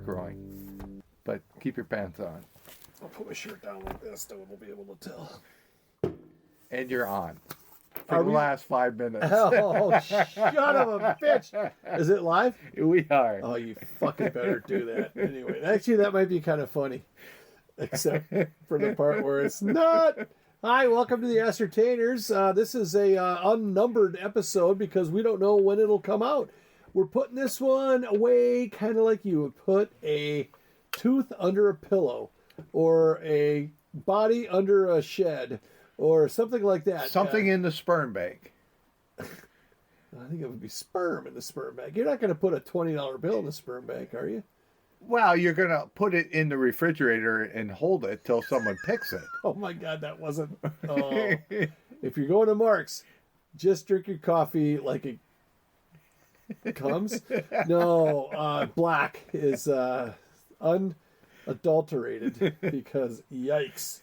start growing. But keep your pants on. I'll put my shirt down like this. No one will be able to tell. And you're on. For the last 5 minutes. Oh, son of a bitch. Is it live? We are. Oh, you fucking better do that. Anyway, actually, that might be kind of funny. Except for the part where it's not. Hi, welcome to the Ascertainers. This is a unnumbered episode because we don't know when it'll come out. We're putting this one away kind of like you would put a tooth under a pillow or a body under a shed or something like that. Something in the sperm bank. I think it would be sperm in the sperm bank. You're not going to put a $20 bill in the sperm bank, are you? Well, you're going to put it in the refrigerator and hold it till someone picks it. Oh, my God, that wasn't... Oh. If you're going to Mark's, just drink your coffee like it comes. No, black is unadulterated because, yikes.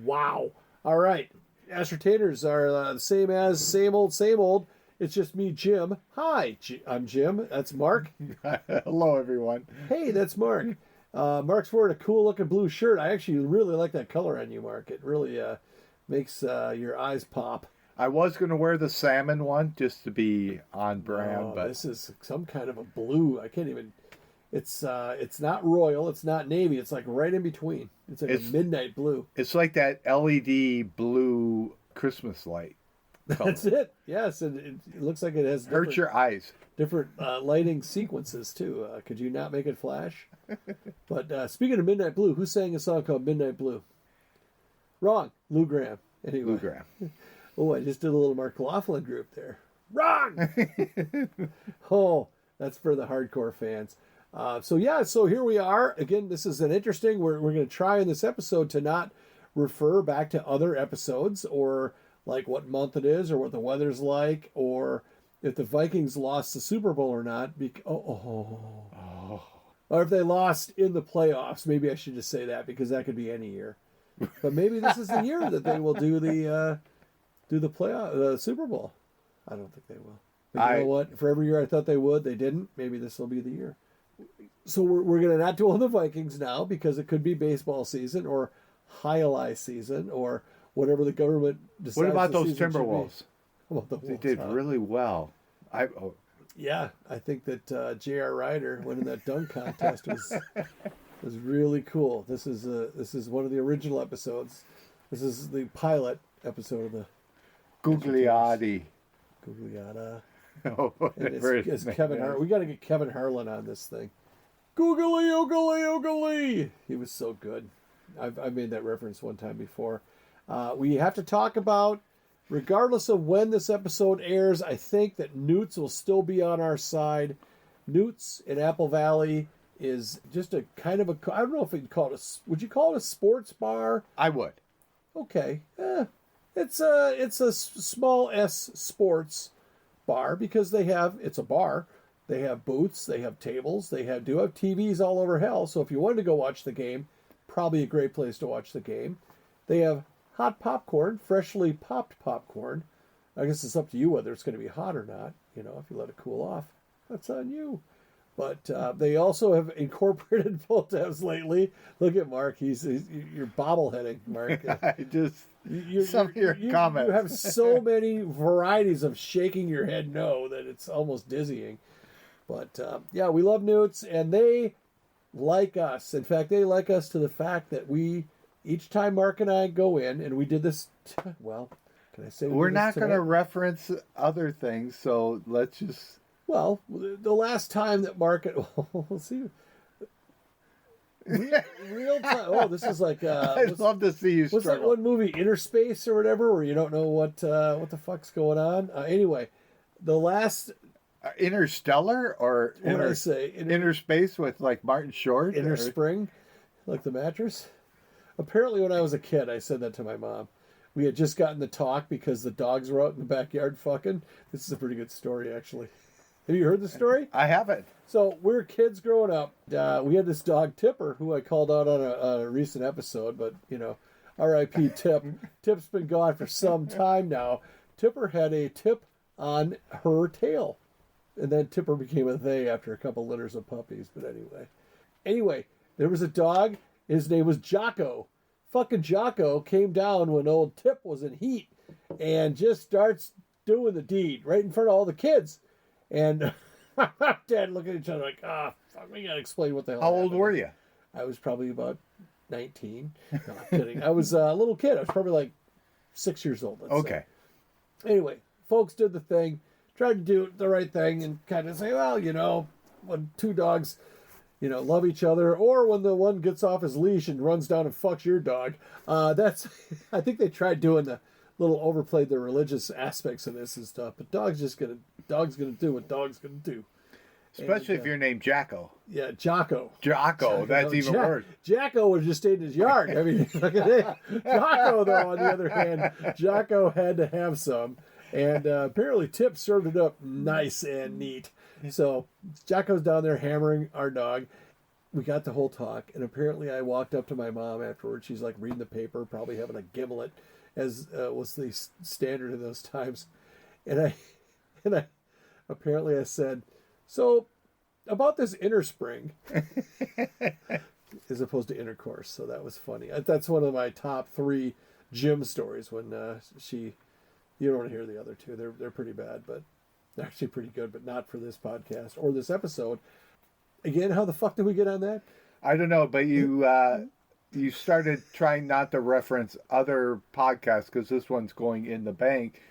Wow. All right. Ascertainers are the same as same old. It's just me, Jim. Hi, I'm Jim. That's Mark. Hello, everyone. Hey, that's Mark. Mark's wearing a cool-looking blue shirt. I actually really like that color on you, Mark. It really makes your eyes pop. I was going to wear the salmon one just to be on brand, but this is some kind of a blue. I can't even. It's not royal. It's not navy. It's like right in between. It's like a midnight blue. It's like that LED blue Christmas light color. That's it. Yes, and it looks like it has hurts your eyes. Different lighting sequences too. Could you not make it flash? But speaking of midnight blue, who sang a song called Midnight Blue? Wrong. Lou Gramm. Anyway. Lou Gramm. Oh, I just did a little Mark Laughlin group there. Wrong. Oh, that's for the hardcore fans. So here we are. Again, this is an interesting. We're going to try in this episode to not refer back to other episodes or like what month it is or what the weather's like or if the Vikings lost the Super Bowl or not. Or if they lost in the playoffs. Maybe I should just say that because that could be any year. But maybe this is the year that they will do the Super Bowl. I don't think they will. But you know what? For every year I thought they would, they didn't. Maybe this will be the year. So we're going to not dwell on the Vikings now because it could be baseball season or Highlight season or whatever the government decides. What about those Timberwolves? They did really well. Yeah, I think that J.R. Ryder winning that dunk contest was really cool. This is one of the original episodes. This is the pilot episode of the Googliati. Oh, it's Kevin Harlan. We got to get Kevin Harlan on this thing. Googly, oogly, oogly. He was so good. I've made that reference one time before. We have to talk about, regardless of when this episode airs, I think that Newt's will still be on our side. Newt's in Apple Valley is just a kind of I don't know if you'd call it would you call it a sports bar? I would. Okay. It's a small S sports bar because it's a bar. They have booths, they have tables, they do have TVs all over hell. So if you wanted to go watch the game, probably a great place to watch the game. They have hot popcorn, freshly popped popcorn. I guess it's up to you whether it's going to be hot or not. You know, if you let it cool off, that's on you. But they also have incorporated pull tabs lately. Look at Mark; you're bobbleheading, Mark. Some of your comments. You have so many varieties of shaking your head no that it's almost dizzying. But yeah, we love Newts, and they like us. In fact, they like us to the fact that each time Mark and I go in, and we did this. Well, can I say we're not going to reference other things? So let's just. Well, the last time that Mark, we'll see. Real time. Oh, this is like. I'd love to see you struggle. What's that one movie, Interspace or whatever, where you don't know what the fuck's going on? Anyway, the last. Interstellar or what did I say? Interspace with like Martin Short? Interspring, like the mattress. Apparently, when I was a kid, I said that to my mom. We had just gotten the talk because the dogs were out in the backyard fucking. This is a pretty good story, actually. Have you heard the story? I haven't. So we were kids growing up. We had this dog, Tipper, who I called out on a recent episode, but, you know, R.I.P. Tip. Tip's been gone for some time now. Tipper had a tip on her tail. And then Tipper became a they after a couple litters of puppies. But anyway, Anyway, there was a dog. His name was Jocko. Fucking Jocko came down when old Tip was in heat and just starts doing the deed right in front of all the kids. And Dad looking at each other like, fuck, we gotta explain what the hell How old happened. were you? I was probably about 19. No, I'm kidding. I was a little kid. I was probably like 6 years old. Let's Okay. say. Anyway, folks did the thing, tried to do the right thing, and kind of say, well, when two dogs, love each other, or when the one gets off his leash and runs down and fucks your dog. That's, I think they tried doing the little overplayed the religious aspects of this and stuff. But dog's gonna do what dog's gonna do. Especially if you're named Jacko. Yeah, Jocko. Jocko, that's even worse. Jocko would have just stayed in his yard. I mean, look at it. Jocko, though, on the other hand, Jocko had to have some. And apparently Tip served it up nice and neat. So Jocko's down there hammering our dog. We got the whole talk. And apparently I walked up to my mom afterwards. She's like reading the paper, probably having a gimlet, as was the standard in those times. And I apparently I said, so, about this inner spring, as opposed to intercourse, so that was funny. That's one of my top 3 gym stories. When you don't want to hear the other two; they're pretty bad, but they're actually pretty good, but not for this podcast or this episode. Again, how the fuck did we get on that? I don't know, but you started trying not to reference other podcasts because this one's going in the bank.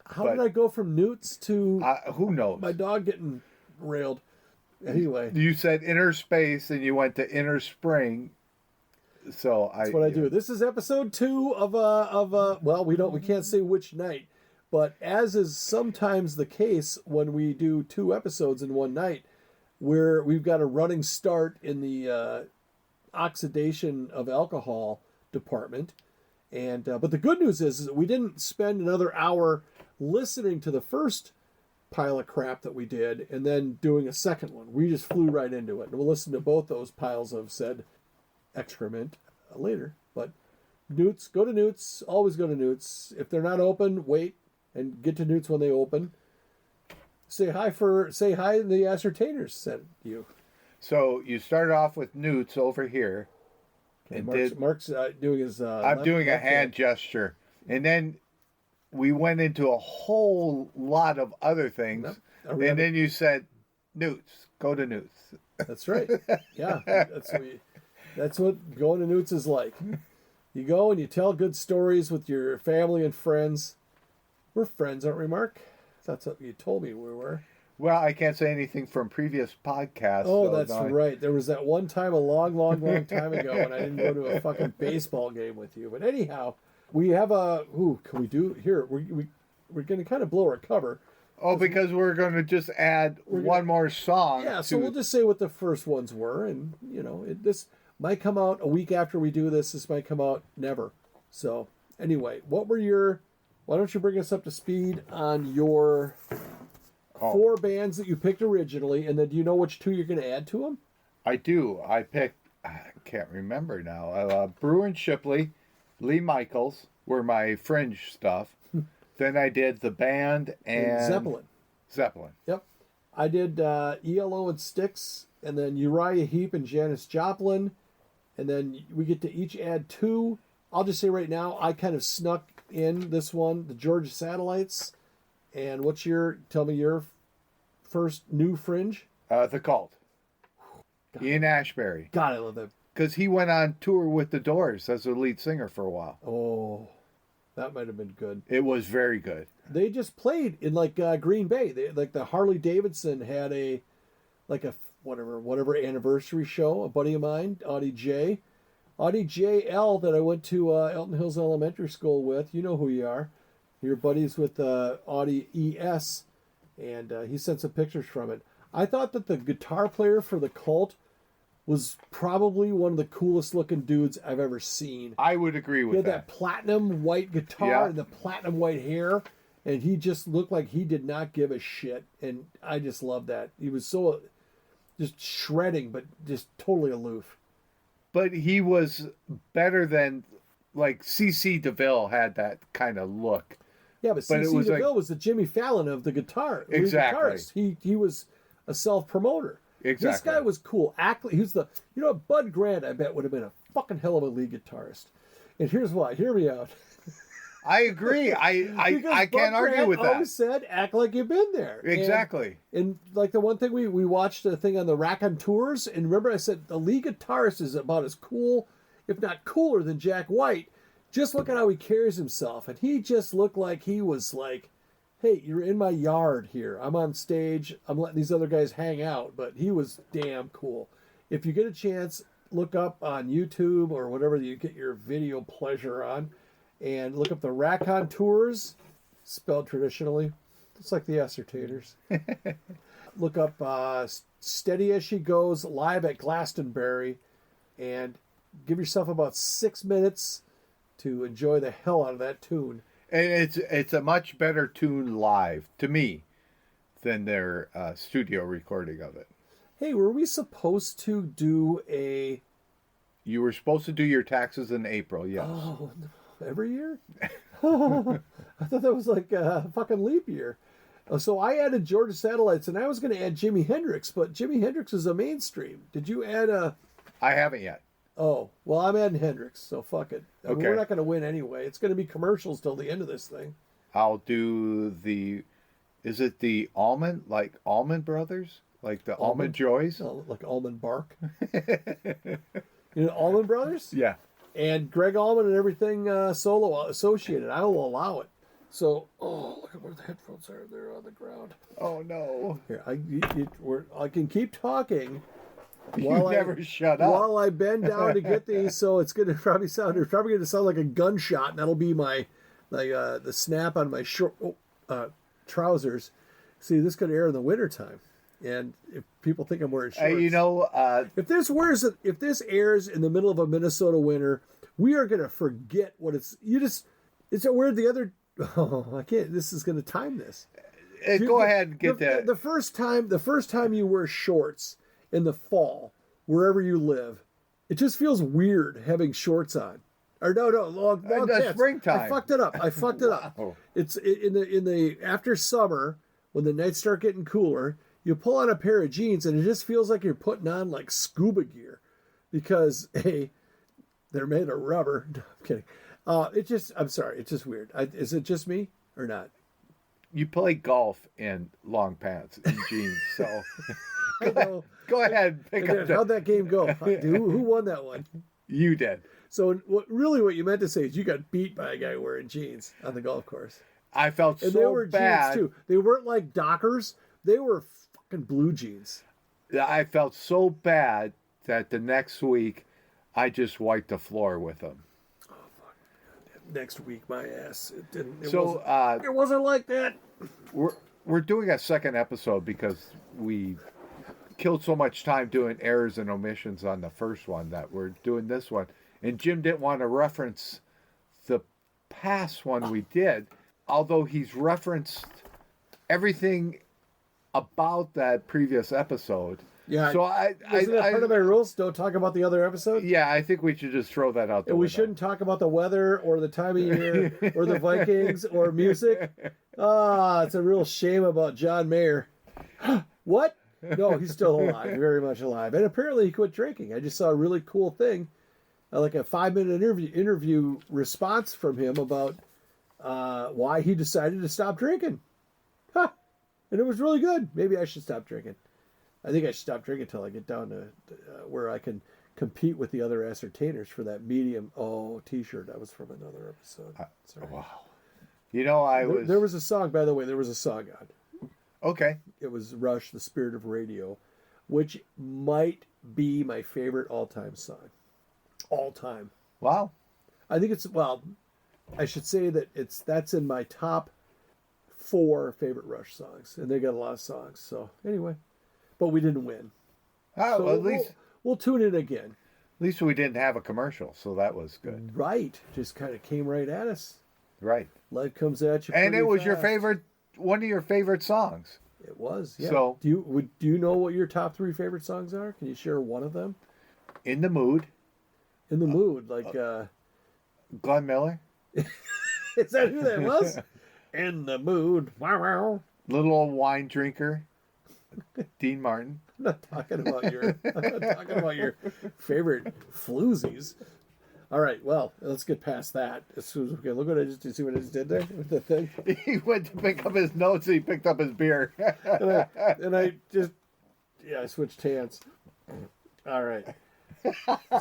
How did I go from Newts to who knows? my dog getting railed? Anyway, You said inner space and you went to inner spring. So that's what I do. This is episode 2 of well, we can't say which night, but as is sometimes the case when we do 2 episodes in one night, where we've got a running start in the oxidation of alcohol department. And but the good news is that we didn't spend another hour listening to the first pile of crap that we did and then doing a second one. We just flew right into it. And we'll listen to both those piles of said excrement later. But Newts, go to Newts. Always go to Newts. If they're not open, wait and get to Newts when they open. Say hi, the ascertainers sent you. So you started off with Newts over here. Okay, Mark's doing his... I'm doing a hand gesture. And then we went into a whole lot of other things. Nope. And then you said, Newts, go to Newts. That's right. Yeah, that's what going to Newts is like. You go and you tell good stories with your family and friends. We're friends, aren't we, Mark? That's what you told me we were. Well, I can't say anything from previous podcasts. Oh, that's right. There was that one time a long time ago when I didn't go to a fucking baseball game with you. But anyhow, we have a... Ooh, can we do... Here, we're going to kind of blow our cover. Oh, because we're going to just add one more song. Yeah, so we'll just say what the first ones were. And, this might come out a week after we do this. This might come out never. So, anyway, why don't you bring us up to speed on your 4 bands that you picked originally, and then do you know which 2 you're going to add to them? I do. I picked, I can't remember now, Brewer and Shipley, Lee Michaels were my fringe stuff. Then I did the band and Zeppelin. Yep. I did ELO and Styx, and then Uriah Heep and Janis Joplin, and then we get to each add 2. I'll just say right now, I kind of snuck in this one, the Georgia Satellites. And tell me your first new fringe? The Cult. God. Ian Ashbury. God, I love that. Because he went on tour with the Doors as the lead singer for a while. Oh, that might have been good. It was very good. They just played in Green Bay. The Harley Davidson had a whatever anniversary show. A buddy of mine, Audie J.L. that I went to Elton Hills Elementary School with. You know who you are. Your buddies with Audie E.S. And he sent some pictures from it. I thought that the guitar player for the Cult was probably one of the coolest looking dudes I've ever seen. I would agree with that. He had that platinum white guitar and the platinum white hair, and he just looked like he did not give a shit. And I just loved that. He was so just shredding, but just totally aloof. But he was better than, C.C. DeVille had that kind of look. Yeah, but C.C. DeVille was the Jimmy Fallon of the guitar. Exactly. He was a self-promoter. Exactly. This guy was cool. He's Bud Grant, I bet, would have been a fucking hell of a lead guitarist. And here's why. Hear me out. I agree. I can't argue with that. Always said, act like you've been there. Exactly. And like the one thing we watched a thing on the Rack on Tours, and remember I said the lead guitarist is about as cool, if not cooler, than Jack White. Just look at how he carries himself, and he just looked like he was like, "Hey, you're in my yard here. I'm on stage. I'm letting these other guys hang out." But he was damn cool. If you get a chance, look up on YouTube or whatever you get your video pleasure on, and look up the Rack-On Tours, spelled traditionally. It's like the Ascertainers. Look up Steady As She Goes live at Glastonbury, and give yourself about 6 minutes to enjoy the hell out of that tune. And it's a much better tune live, to me, than their studio recording of it. Hey, were we supposed to do a... You were supposed to do your taxes in April, yes. Oh, every year? I thought that was like a fucking leap year. So I added Georgia Satellites, and I was going to add Jimi Hendrix, but Jimi Hendrix is a mainstream. Did you add a... I haven't yet. Oh, well, I'm adding Hendrix, so fuck it. I mean, Okay. we're not going to win anyway. It's going to be commercials till the end of this thing. I'll do the... Is it the Almond Brothers? Like the Almond Joys? Oh, like Almond Bark. You know, Allman Brothers? Yeah. And Greg Allman and everything solo associated. I will allow it. So, look at where the headphones are. They're on the ground. Oh, no. Here, I can keep talking. You never shut up. While I bend down to get these, so it's going to probably sound like a gunshot, and that'll be my, the snap on my short trousers. See, this could air in the wintertime. And if people think I'm wearing shorts, if this airs in the middle of a Minnesota winter, we are going to forget what it's. It's where the other. Oh, I can't. This is going to time this. Go ahead and get that. The first time you wear shorts in the fall, wherever you live, it just feels weird having shorts on. Or long pants. Springtime. I fucked it up. Wow. It's in the after summer when the nights start getting cooler. You pull on a pair of jeans and it just feels like you're putting on like scuba gear because they're made of rubber. No, I'm kidding. I'm sorry. It's just weird. Is it just me or not? You play golf in long pants and jeans, so go ahead. How'd that game go? Who won that one? You did. So what you meant to say is you got beat by a guy wearing jeans on the golf course. I felt and so they were bad. Jeans too. They weren't like Dockers. They were fucking blue jeans. I felt so bad that the next week I just wiped the floor with them. Oh fuck! Next week, my ass. It didn't. It wasn't like that. We're doing a second episode because we killed so much time doing errors and omissions on the first one that we're doing this one. And Jim didn't want to reference the past one we did, although he's referenced everything about that previous episode. Yeah. So isn't that part of my rules? Don't talk about the other episode? Yeah, I think we should just throw that out there. We shouldn't talk about the weather or the time of year or the Vikings or music. It's a real shame about John Mayer. What? No, he's still alive, very much alive. And apparently he quit drinking. I just saw a really cool thing, like a 5-minute interview response from him about why he decided to stop drinking. Huh. And it was really good. Maybe I should stop drinking. I think I should stop drinking until I get down to where I can compete with the other ascertainers for that medium T-shirt. That was from another episode. Sorry. Wow. There was a song, by the way. There was a song on. Okay. It was Rush, The Spirit of Radio, which might be my favorite all-time song. All time. Wow. I think I should say that that's in my top 4 favorite Rush songs, and they got a lot of songs. So anyway, but we didn't win. Oh, so well, at least we'll tune in again. At least we didn't have a commercial, so that was good. Right, just kind of came right at us. Right. Life comes at you. And it was fast. one of your favorite songs. It was. Yeah. So do you know what your top 3 favorite songs are? Can you share one of them? In the Mood. In the Mood, like Glenn Miller. Is that who that was? In the Mood. Wow, wow. Little Old Wine Drinker. Dean Martin. not talking about your favorite floozies. All right, well, let's get past that. Okay, look what I just did. See what I just did there with the thing? He went to pick up his notes and he picked up his beer. and I just, I switched hands. All right.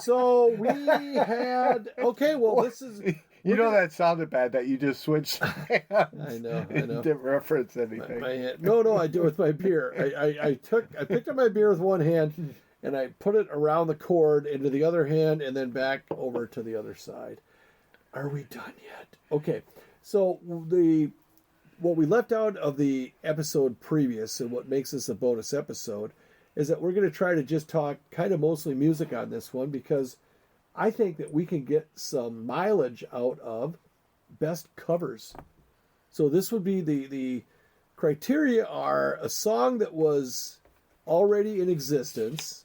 So we had, okay, well, this is... You know that sounded bad that you just switched hands. I know. Didn't reference anything. My hand. No, I do it with my beer. I picked up my beer with one hand and I put it around the cord into the other hand and then back over to the other side. Are we done yet? Okay. So what we left out of the episode previous and what makes this a bonus episode is that we're going to try to just talk kind of mostly music on this one because I think that we can get some mileage out of best covers. So this would be the criteria are a song that was already in existence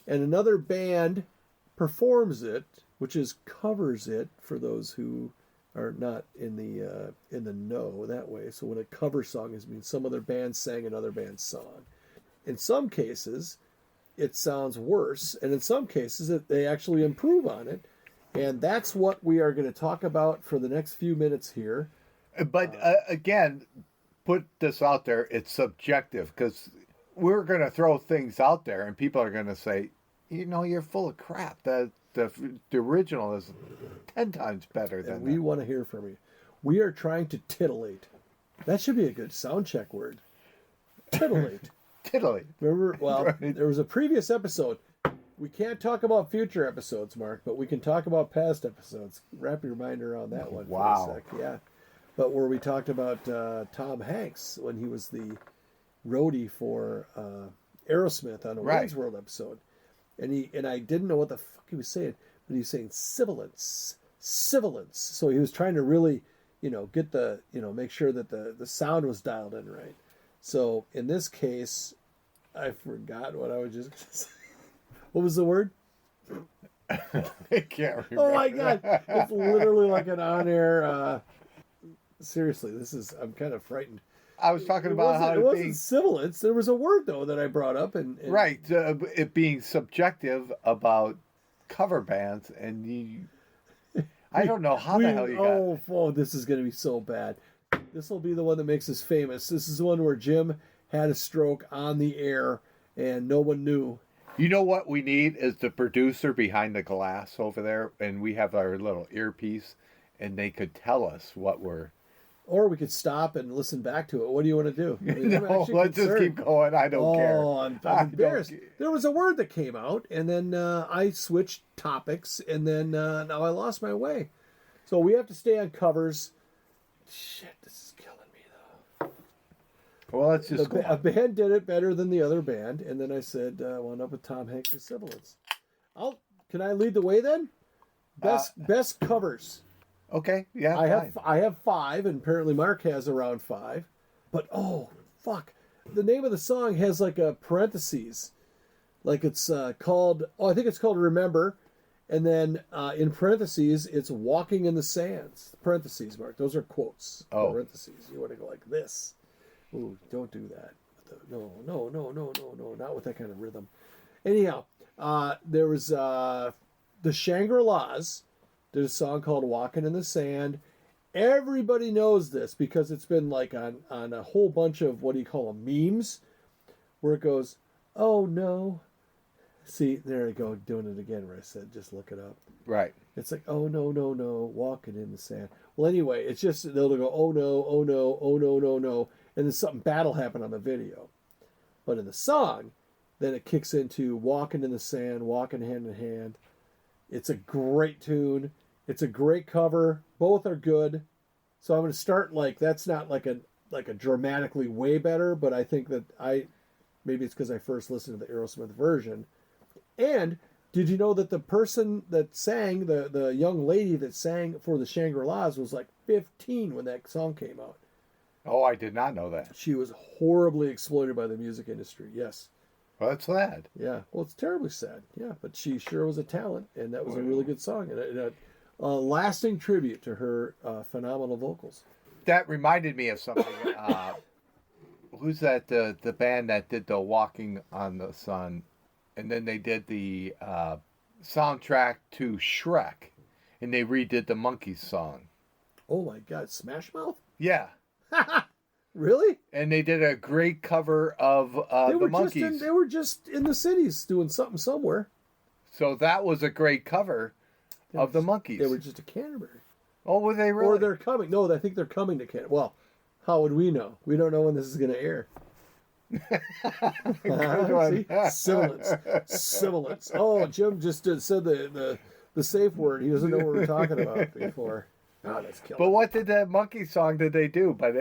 and another band performs it, which is covers it for those who are not in the know that way. So when a cover song means some other band sang another band's song. In some cases, it sounds worse, and in some cases, they actually improve on it. And that's what we are going to talk about for the next few minutes here. But again, put this out there, it's subjective, because we're going to throw things out there, and people are going to say, you're full of crap. The original is 10 times better than that. We want to hear from you. We are trying to titillate. That should be a good sound check word. Titillate. Titillate. Remember, right. There was a previous episode. We can't talk about future episodes, Mark, but we can talk about past episodes. Wrap your mind around that one for a sec. Yeah. But where we talked about Tom Hanks when he was the roadie for Aerosmith on a Wayne's World episode. And I didn't know what the fuck he was saying, but he was saying sibilance. So he was trying to really, get the, make sure that the sound was dialed in right. So in this case, I forgot what I was just going to say. What was the word? I can't remember. Oh my God. It's literally like an on-air, seriously, I'm kind of frightened. I was talking about how it wasn't sibilance. There was a word though that I brought up, and right, it being subjective about cover bands, and I don't know how the hell you got. Oh, this is going to be so bad. This will be the one that makes us famous. This is the one where Jim had a stroke on the air, and no one knew. You know what we need is the producer behind the glass over there, and we have our little earpiece, and they could tell us what we're. Or we could stop and listen back to it. What do you want to do? No, let's just keep going. I don't care. I'm embarrassed. There was a word that came out, and then I switched topics, and then now I lost my way. So we have to stay on covers. Shit, this is killing me, though. Well, let's just go a band did it better than the other band, and then I said, wound up with Tom Hanks' sibilance. Can I lead the way then? Best covers. Okay, yeah. I have 5, and apparently Mark has around 5. But fuck, the name of the song has like a parentheses, like it's called. I think it's called "Remember," and then in parentheses it's "Walking in the Sands." Parentheses, Mark. Those are quotes. Parentheses. You want to go like this? Ooh, don't do that. No, not with that kind of rhythm. Anyhow, there was the Shangri-Las. Did a song called "Walking in the Sand." Everybody knows this because it's been like on a whole bunch of what do you call them, memes, where it goes, "Oh no." See, there I go, doing it again where I said, just look it up. Right. It's like, "Oh no, walking in the sand." Well, anyway, it's just they'll go, "Oh no, oh no, oh no, no," and then something bad will happen on the video. But in the song, then it kicks into "Walking in the Sand," walking hand in hand. It's a great tune. It's a great cover. Both are good. So I'm going to start that's not like a dramatically way better, but I think that maybe it's because I first listened to the Aerosmith version. And did you know that the person that sang, the young lady that sang for the Shangri-Las was like 15 when that song came out? Oh, I did not know that. She was horribly exploited by the music industry. Yes. Well, that's sad. Yeah. Well, it's terribly sad. Yeah, but she sure was a talent, and that was a really good song. And a lasting tribute to her phenomenal vocals. That reminded me of something. who's that? The band that did the Walking on the Sun, and then they did the soundtrack to Shrek, and they redid the Monkeys song. Oh my God, Smash Mouth? Yeah. Really? And they did a great cover of the Monkeys. They were just in the cities doing something somewhere. So that was a great cover of the Monkeys. They were just to Canterbury. Oh, were they really? Or they're coming. No, I think they're coming to Canterbury. Well, how would we know? We don't know when this is going to air. See? Sibilance. Oh, Jim just said the safe word. He doesn't know what we're talking about before. Oh, that's killing. But what did that monkey song did they do? But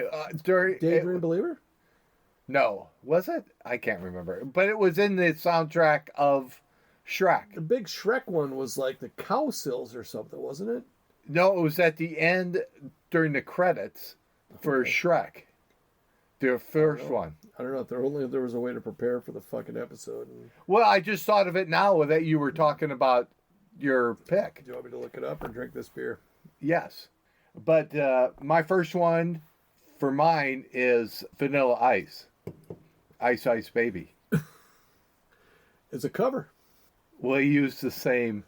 during Daydream Believer? No, was it? I can't remember. But it was in the soundtrack of Shrek. The big Shrek one was like the cow sills or something, wasn't it? No, it was at the end during the credits for Shrek. The first one. I don't know if there was a way to prepare for the fucking episode. Well, I just thought of it now that you were talking about your pick. Do you want me to look it up or drink this beer? Yes. But my first one for mine is Vanilla Ice. Ice Ice Baby. It's a cover. Well, he used the same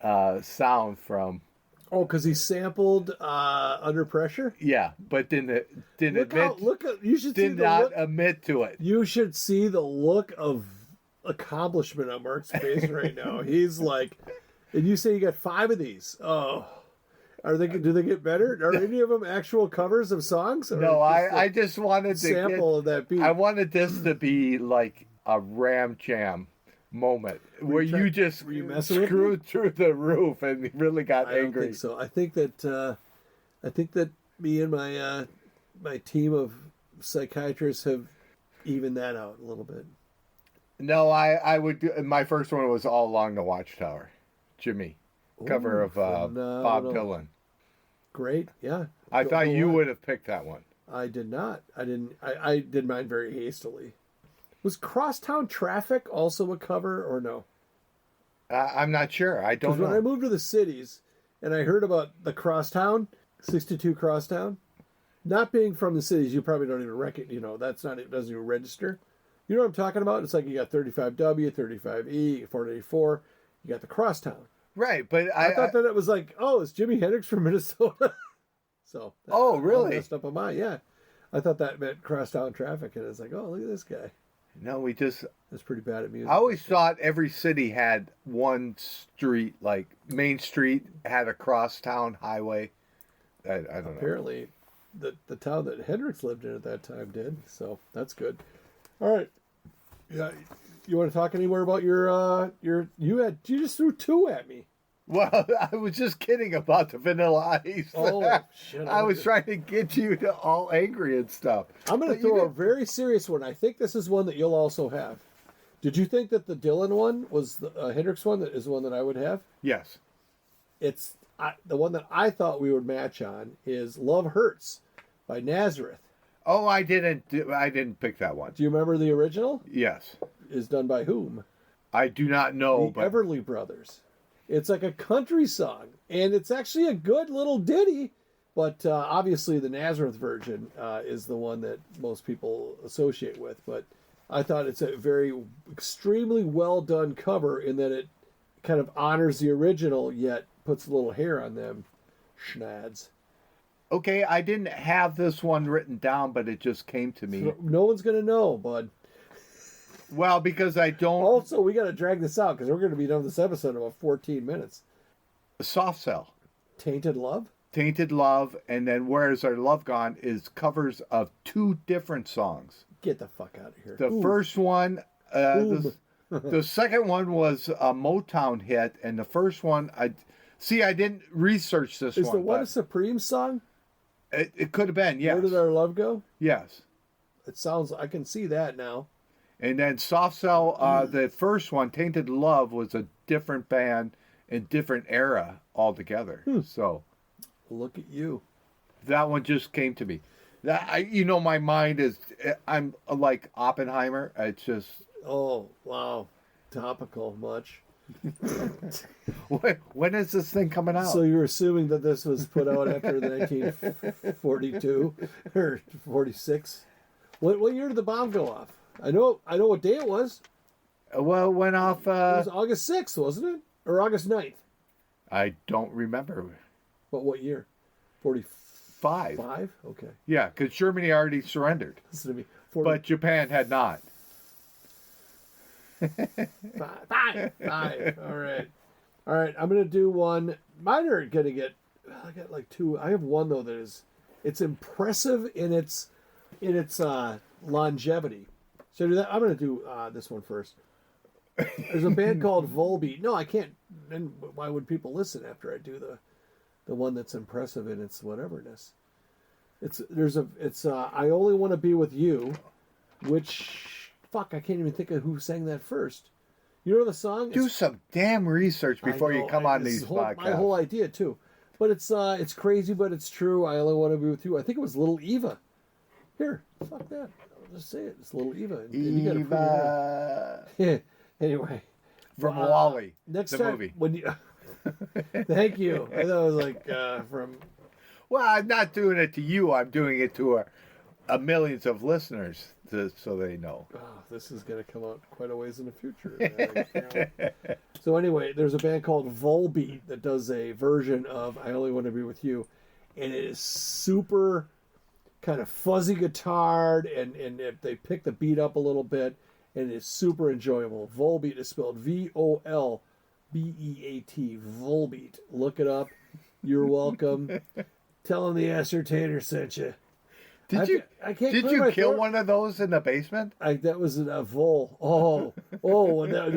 sound from... Oh, because he sampled Under Pressure? Yeah, but didn't admit... You should did not admit to it. You should see the look of accomplishment on Mark's face right now. He's like... And you say you got 5 of these. Oh... Do they get better? Are any of them actual covers of songs? No, I just wanted to sample of that beat. I wanted this to be like a Ram Jam moment where you just screwed through the roof and really got angry. I don't think so. I think that me and my team of psychiatrists have evened that out a little bit. No, I would do, my first one was All Along the Watchtower. Jimmy. Cover of Bob Dylan. Great, yeah. I thought you would have picked that one. I did not. I didn't. I did mine very hastily. Was Crosstown Traffic also a cover or no? I'm not sure. I don't know. When I moved to the cities and I heard about the Crosstown, 62 Crosstown, not being from the cities, you probably don't even recognize. That's not. It doesn't even register. You know what I'm talking about? It's like you got 35W, 35E, 484. You got the Crosstown. Right, but I thought that it was like, oh, it's Jimi Hendrix from Minnesota. So. Oh, really? Messed up on mine, yeah. I thought that meant Crosstown Traffic, and it's like, oh, look at this guy. No, that's pretty bad at music. I always thought every city had one street, like Main Street had a crosstown highway. I don't know. Apparently, the town that Hendrix lived in at that time did, so that's good. All right. Yeah. You want to talk any more about you just threw 2 at me. Well, I was just kidding about the Vanilla Ice. Oh, shit. I was trying to get you to all angry and stuff. I'm going to throw a very serious one. I think this is one that you'll also have. Did you think that the Dylan one was the Hendrix one that is the one that I would have? Yes. It's the one that I thought we would match on is Love Hurts by Nazareth. Oh, I didn't pick that one. Do you remember the original? Yes. Is done by whom? I do not know. The Everly Brothers. It's like a country song, and it's actually a good little ditty, but obviously the Nazareth version is the one that most people associate with. But I thought it's a very extremely well done cover in that it kind of honors the original, yet puts a little hair on them schnads. Okay, I didn't have this one written down, but it just came to me. No one's going to know, bud. Well, because I don't... Also, we got to drag this out because we're going to be done with this episode in about 14 minutes. Soft Cell. Tainted Love? Tainted Love, and then Where's Our Love Gone is covers of 2 different songs. Get the fuck out of here. The first one, the second one was a Motown hit, and the first one, I didn't research this one. Is the one a Supreme song? It could have been, yes. Where Did Our Love Go? Yes. It sounds, I can see that now. And then Soft Cell, the first one, Tainted Love, was a different band and different era altogether. So, look at you. That one just came to me. My mind is, I'm like Oppenheimer. It's just... Oh, wow. Topical much. When is this thing coming out? So you're assuming that this was put out after 1942 or 46? What year did the bomb go off? I know what day it was. Well, it went off. It was August 6th, wasn't it? Or August 9th? I don't remember. But what year? 45? Okay. Yeah, because Germany already surrendered. Listen to me. But Japan had not. Five. All right. I'm gonna do one. Mine are gonna get. I got like two. I have one though that is. It's impressive in its longevity. So do that. I'm gonna do this one first. There's a band called Volbeat. No, I can't. Then why would people listen after I do the one that's impressive in its whateverness? It's I Only Want to Be With You, which fuck I can't even think of who sang that first. You know the song? Do some damn research before you come on these podcasts. My whole idea too, but it's crazy, but it's true. I Only Want to Be With You. I think it was Little Eva. Here, fuck that. I'll just say it. It's Little Eva. Eva. Yeah. Anyway, from Wall-E, next the time, movie. When you, thank you. I thought it was like from. Well, I'm not doing it to you. I'm doing it to a millions of listeners, so they know. Oh, this is going to come out quite a ways in the future. So anyway, there's a band called Volbeat that does a version of "I Only Want to Be With You," and it is super kind of fuzzy guitared, and they pick the beat up a little bit. And it's super enjoyable. Volbeat is spelled Volbeat. Volbeat. Look it up. You're welcome. Tell them the ascertainer sent you. Did you kill one of those in the basement? That was a vol. And that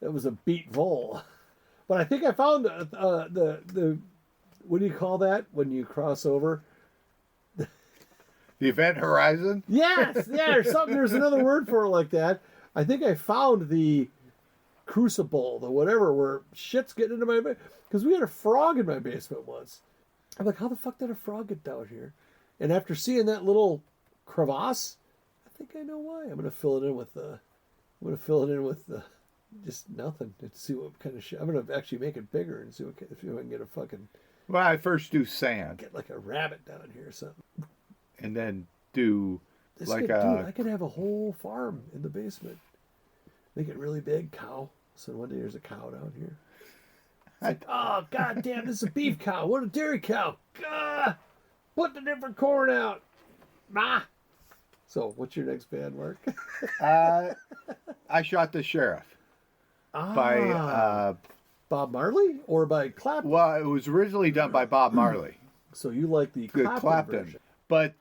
was a beat vol. But I think I found the what do you call that when you cross over? The event horizon? Yes, yeah, or something. There's another word for it like that. I think I found the crucible, the whatever, where shit's getting into my basement. Because we had a frog in my basement once. I'm like, how the fuck did a frog get down here? And after seeing that little crevasse, I think I know why. I'm gonna fill it in with just nothing and see what kind of shit. I'm gonna actually make it bigger and see if I can get a fucking. Well, I first do sand. Get like a rabbit down here or something. And then do I could have a whole farm in the basement. Make it really big, cow. So one day there's a cow down here. It's like, oh god damn, this is a beef cow. What a dairy cow. Gah! Put the different corn out. Ma. So what's your next band, Mark? I Shot the Sheriff. By Bob Marley or by Clapton? Well, it was originally done by Bob Marley. So you like the Clapton version. But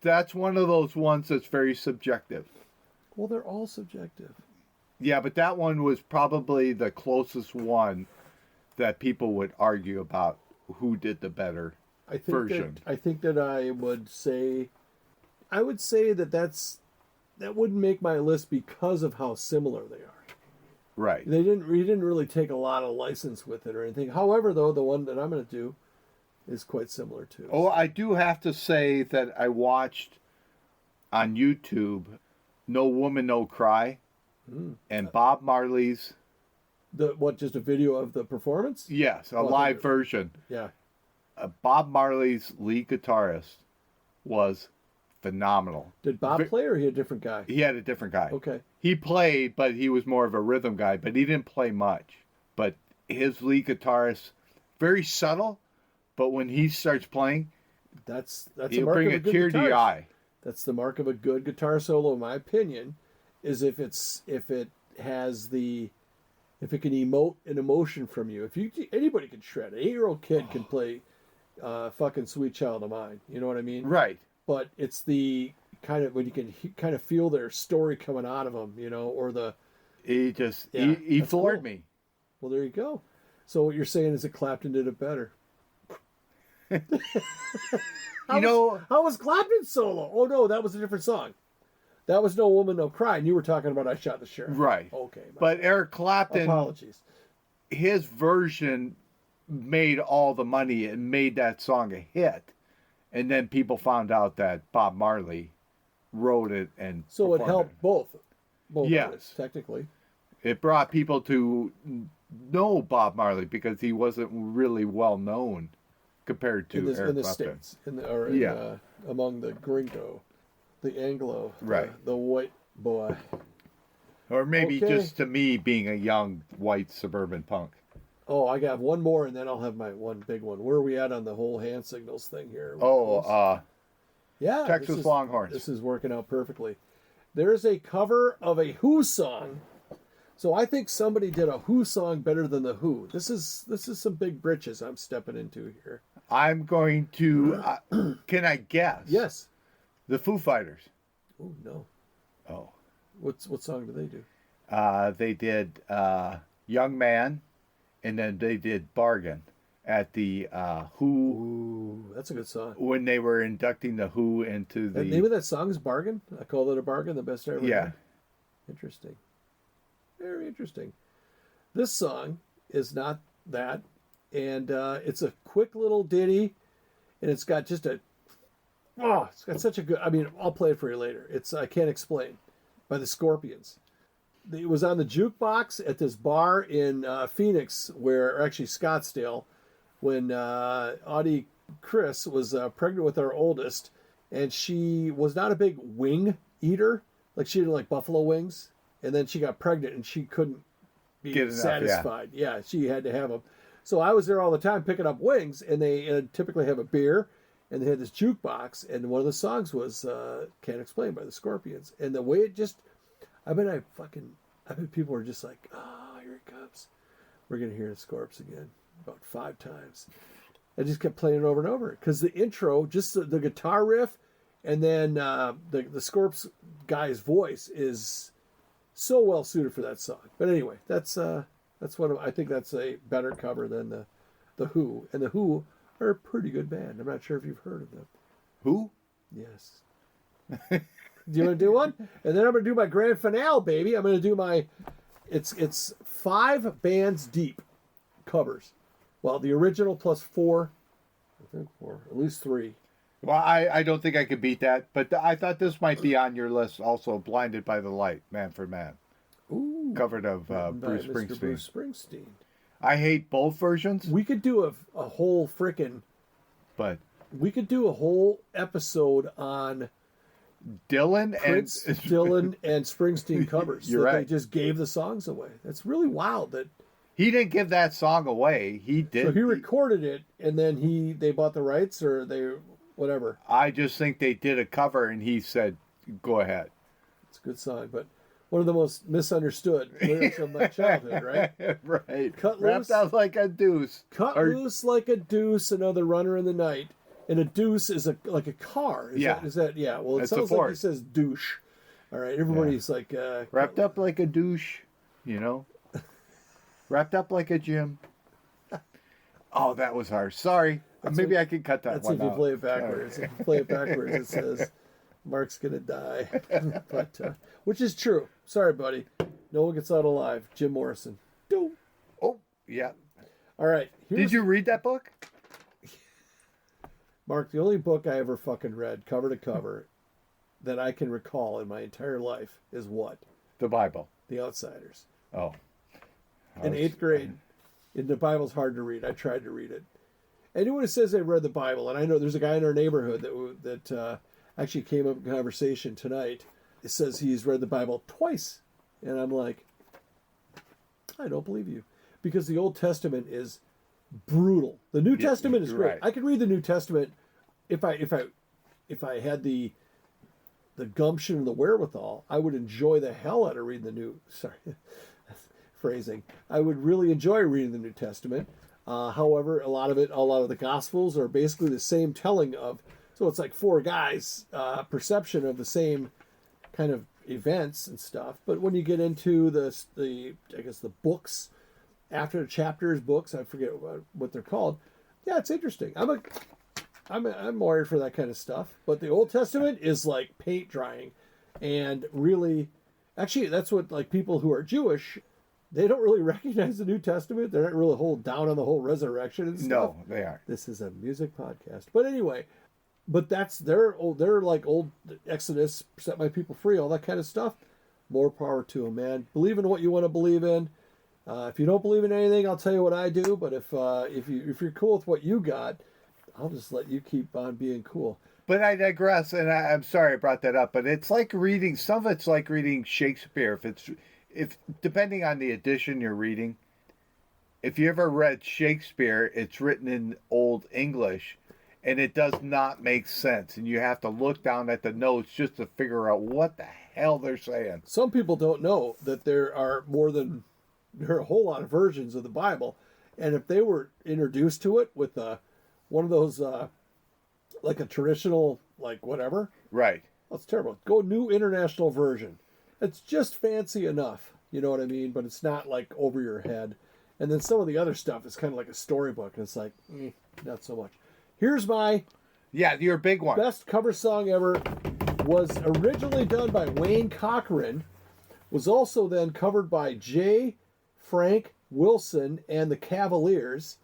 that's one of those ones that's very subjective. Well, they're all subjective. Yeah, but that one was probably the closest one that people would argue about who did the better version. I think that I would say that wouldn't make my list because of how similar they are. Right. We didn't really take a lot of license with it or anything. However, though, the one that I'm going to do is quite similar too. Oh, I do have to say that I watched on YouTube No Woman, No Cry and Bob Marley's. Just a video of the performance? Yes, a live version. Yeah. Bob Marley's lead guitarist was phenomenal. Did Bob play or he had a different guy? He had a different guy. Okay. He played, but he was more of a rhythm guy, but he didn't play much. But his lead guitarist, very subtle, but when he starts playing, he'll bring a tear to your eye. That's the mark of a good guitar solo, in my opinion, is if it can emote an emotion from you. Anybody can shred. An 8-year-old kid can play fucking Sweet Child of Mine. You know what I mean? Right. But it's the kind of when you can kind of feel their story coming out of them, or the. He floored me. Well, there you go. So what you're saying is that Clapton did it better. How was Clapton's solo? Oh no, that was a different song. That was No Woman, No Cry, and you were talking about I Shot the Sheriff. Right. Okay. But Eric Clapton, apologies. His version made all the money and made that song a hit, and then people found out that Bob Marley wrote it and so it helped both yes, artists, technically. It brought people to know Bob Marley because he wasn't really well known compared to Eric Clapton. States, among the The Anglo. Right. The white boy. Or maybe Okay. just to me being a young white suburban punk. Oh, I got one more, and then I'll have my one big one. Where are we at on the whole hand signals thing here? Yeah, Texas Longhorns. This is working out perfectly. There's a cover of a Who song. So I think somebody did a Who song better than the Who. This is some big britches I'm stepping into here. I'm going to. Can I guess? Yes. The Foo Fighters. Oh no. Oh. What song do they do? They did Young Man, and then they did Bargain at the Who. Ooh, that's a good song. When they were inducting the Who into the. The name of that song is Bargain? I call it a bargain, the best I ever Yeah. had. Interesting. Very interesting. This song is not that, and it's a quick little ditty, and it's got just a. Oh, it's got such a good. I mean, I'll play it for you later. It's I Can't Explain by the Scorpions. It was on the jukebox at this bar in Phoenix, or actually Scottsdale, when Audie Chris was pregnant with our oldest, and she was not a big wing eater. Like she didn't like buffalo wings, and then she got pregnant and she couldn't be Get enough, satisfied. Yeah, she had to have them. So I was there all the time picking up wings, and they typically have a beer, and they had this jukebox, and one of the songs was "Can't Explain" by the Scorpions, and the way it just. I bet people were just like, oh, here it comes. We're going to hear the Scorps again about 5 times. I just kept playing it over and over. Because the intro, just the guitar riff, and then the Scorps guy's voice is so well suited for that song. But anyway, that's I think that's a better cover than the Who. And the Who are a pretty good band. I'm not sure if you've heard of them. Who? Yes. Do you want to do one? And then I'm going to do my grand finale, baby. I'm going to do my... It's 5 bands deep covers. Well, the original plus 4. I think 4. At least 3. Well, I don't think I could beat that, but I thought this might be on your list also, Blinded by the Light, Man for Man. Ooh. Covered of Mr. Bruce Springsteen. Bruce Springsteen. I hate both versions, We could do a whole frickin'... but We could do a whole episode on Dylan Prince, and... Dylan, and Springsteen covers. You're that right. They just gave the songs away. That's really wild that... He didn't give that song away. He did. So he recorded it, and then they bought the rights, or they... Whatever. I just think they did a cover, and he said, go ahead. It's a good song, but one of the most misunderstood lyrics of my childhood, right? Right. Cut Wrapped loose. out like a deuce. Cut loose like a deuce, another runner in the night. And a deuce is like a car. Is that yeah. Well, it It's a sounds like Ford. he says douche. All right, everybody's like... Wrapped up like a douche, you know? Wrapped up like a Jim. Oh, that was harsh. Sorry. Maybe I could cut that That's one if you out. play it backwards. If you play it backwards, it says, Mark's going to die. But which is true. Sorry, buddy. No one gets out alive. Jim Morrison. Do. Oh, yeah. All right. Did you read that book? Mark, the only book I ever fucking read, cover to cover, that I can recall in my entire life is what? The Bible. The Outsiders. Oh. In 8th grade. And the Bible's hard to read. I tried to read it. Anyone who says they read the Bible, and I know there's a guy in our neighborhood that actually came up in conversation tonight. It says he's read the Bible twice. And I'm like, I don't believe you. Because the Old Testament is brutal. The New Testament is great. right. I could read the New Testament if I had the gumption and the wherewithal. I would enjoy the hell out of reading the New. Sorry, phrasing. I would really enjoy reading the New Testament. However, a lot of the Gospels are basically the same telling of. So it's like 4 guys' perception of the same kind of events and stuff. But when you get into the books. After the chapters, books, I forget what they're called. Yeah, it's interesting. I'm wired for that kind of stuff. But the Old Testament is like paint drying, and really, actually, that's what like people who are Jewish, they don't really recognize the New Testament. They're not really hold down on the whole resurrection and stuff. No, they aren't. This is a music podcast, but anyway, they're like old Exodus, set my people free, all that kind of stuff. More power to them, man. Believe in what you want to believe in. If you don't believe in anything, I'll tell you what I do. But if you're cool with what you got, I'll just let you keep on being cool. But I digress, and I'm sorry I brought that up. But it's like reading. Some of it's like reading Shakespeare. If depending on the edition you're reading, if you ever read Shakespeare, it's written in Old English, and it does not make sense, and you have to look down at the notes just to figure out what the hell they're saying. Some people don't know that there are a whole lot of versions of the Bible, and if they were introduced to it with one of those like a traditional like whatever, Right. well, it's terrible. Go New International Version. It's just fancy enough, you know what I mean? But it's not like over your head. And then some of the other stuff is kind of like a storybook, and it's like not so much. Here's my your big one. best cover song ever. Was originally done by Wayne Cochran. Was also then covered by J. Frank Wilson and the Cavaliers,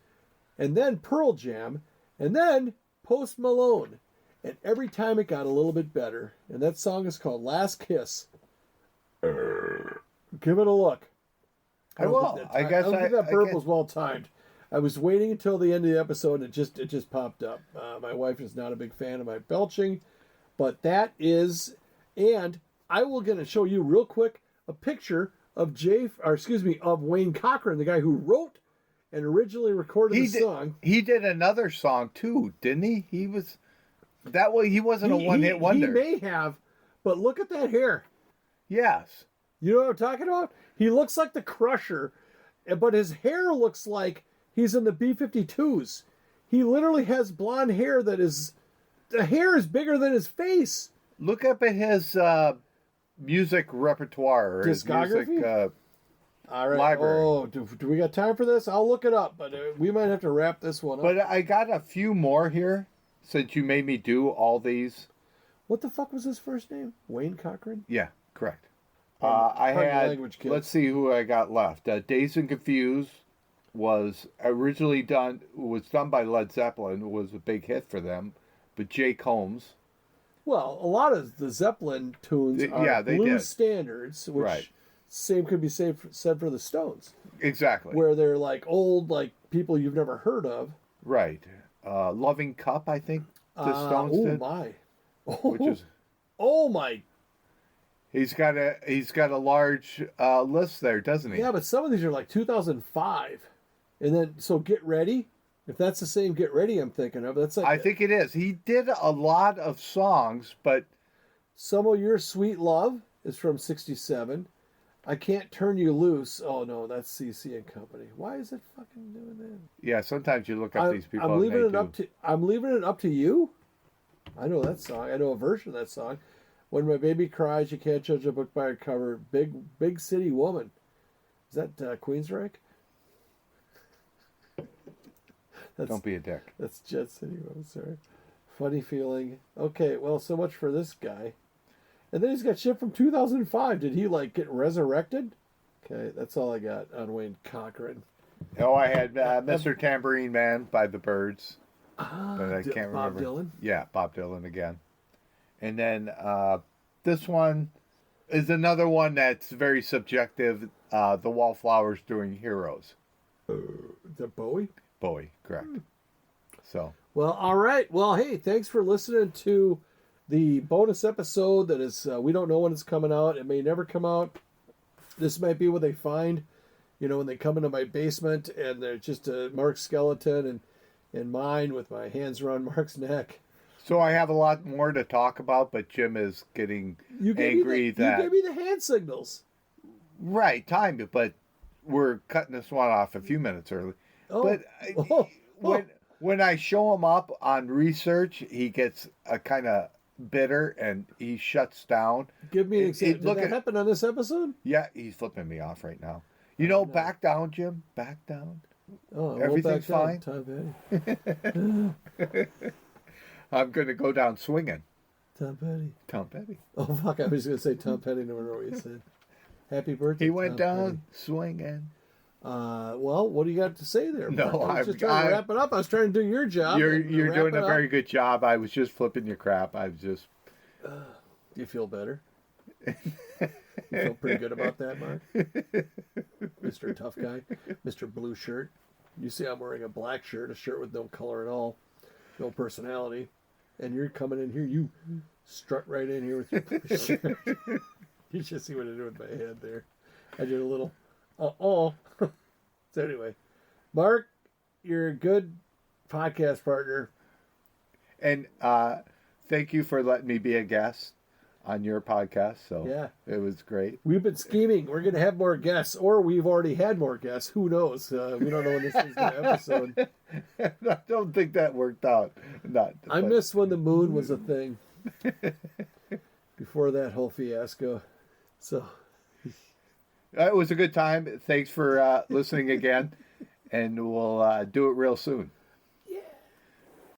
and then Pearl Jam, and then Post Malone. And every time it got a little bit better. And that song is called Last Kiss. Give it a look. I will. I guess I don't think that burp was well timed. I was waiting until the end of the episode, and it just popped up. My wife is not a big fan of my belching, but that is, and I will gonna show you real quick a picture of of Wayne Cochran, the guy who wrote and originally recorded the song. He did another song too, didn't he? He was that way. He wasn't a one-hit wonder. He may have, but look at that hair. Yes. You know what I'm talking about? He looks like the Crusher, but his hair looks like he's in the B-52s. He literally has blonde hair the hair is bigger than his face. Look up at his music repertoire. Or Discography? His music, all right. library. Oh, do we got time for this? I'll look it up, but we might have to wrap this one up. But I got a few more here since you made me do all these. What the fuck was his first name? Wayne Cochran? Yeah, correct. Pardon the had, language, kid. let's see who I got left. Dazed and Confused was originally done by Led Zeppelin. It was a big hit for them. But Jake Holmes. Well, a lot of the Zeppelin tunes are blues standards, which same could be said for the Stones. Exactly. Where they're like old, like people you've never heard of. Right. Loving Cup, I think the Stones did. Which is, oh my. He's got a large list there, doesn't he? Yeah, but some of these are like 2005. And then, so Get Ready. If that's the same Get Ready I'm thinking of, that's like... I think it is. He did a lot of songs, but... Some of Your Sweet Love is from 67. I Can't Turn You Loose. Oh, no, that's CC and Company. Why is it fucking doing that? Yeah, sometimes you look up these people I'm leaving it up to you. I know that song. I know a version of that song. When My Baby Cries, You Can't Judge a Book by a Cover. Big City Woman. Is that Queensryche? Don't be a dick. That's Jet City Woman, sorry. Funny Feeling. Okay, well, so much for this guy. And then he's got shit from 2005. Did he, like, get resurrected? Okay, that's all I got on Wayne Cochran. Oh, I had Mr. Tambourine Man by the Byrds. But I can't remember. Bob Dylan? Yeah, Bob Dylan again. And then this one is another one that's very subjective. The Wallflowers doing Heroes. The Bowie? Bowie, correct. So. Well, all right. Well, hey, thanks for listening to the bonus episode that is, we don't know when it's coming out. It may never come out. This might be what they find, when they come into my basement and there's just a Mark's skeleton and mine with my hands around Mark's neck. So I have a lot more to talk about, but Jim is getting angry that... You gave me the hand signals. Right, time, but we're cutting this one off a few minutes early. Oh. But when I show him up on research, he gets a kind of bitter and he shuts down. Give me an example. Did that happen on this episode? Yeah, he's flipping me off right now. Back down, Jim. Back down. Oh, everything's fine. Tom Petty. I'm going to go down swinging. Tom Petty. Tom Petty. Oh, fuck. I was going to say Tom Petty. No matter what you said. Happy birthday, he went Tom down Petty. Swinging. Well, what do you got to say there, Mark? No, I was just trying to wrap it up. I was trying to do your job. You're doing a very good job. I was just flipping your crap. I was just... Do you feel better? You feel pretty good about that, Mark? Mr. Tough Guy? Mr. Blue Shirt? You see I'm wearing a black shirt, a shirt with no color at all. No personality. and you're coming in here, you strut right in here with your shirt. You should see what I did with my head there. I did a little, So anyway, Mark, you're a good podcast partner. And thank you for letting me be a guest on your podcast. So yeah, it was great. We've been scheming. We're going to have more guests, or we've already had more guests. Who knows? We don't know when this is going to episode. I don't think that worked out. I miss when the moon was a thing. Before that whole fiasco. So it was a good time. Thanks for listening again, and we'll do it real soon.